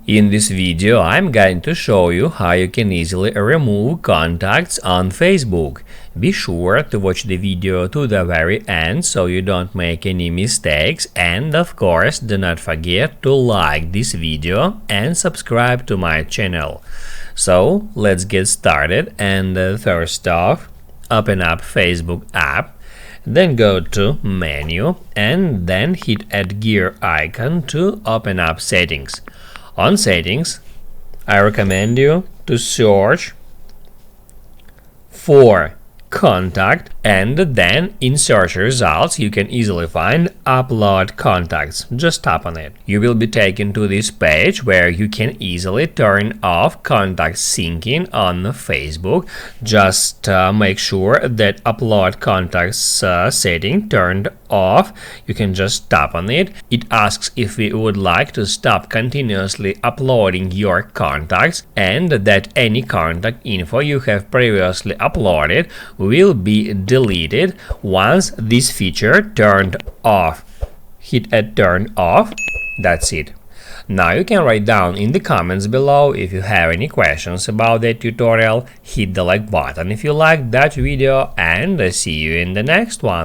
In this video, I'm going to show you how you can easily remove contacts on Facebook. Be sure to watch the video to the very end so you don't make any mistakes, and of course do not forget to like this video and subscribe to my channel. So let's get started, and first off, open up Facebook app, then go to menu and then hit add gear icon to open up settings. On settings, I recommend you to search for contact, and then in search results you can easily find upload contacts. Just tap on it. You will be taken to this page where you can easily turn off contact syncing on Facebook. Just make sure that upload contacts setting turned off. You can just tap on it. It asks if we would like to stop continuously uploading your contacts, and that any contact info you have previously uploaded will be deleted once this feature turned off. Hit add turn off. That's it. Now you can write down in the comments below if you have any questions about that tutorial. Hit the like button if you liked that video, and see you in the next one.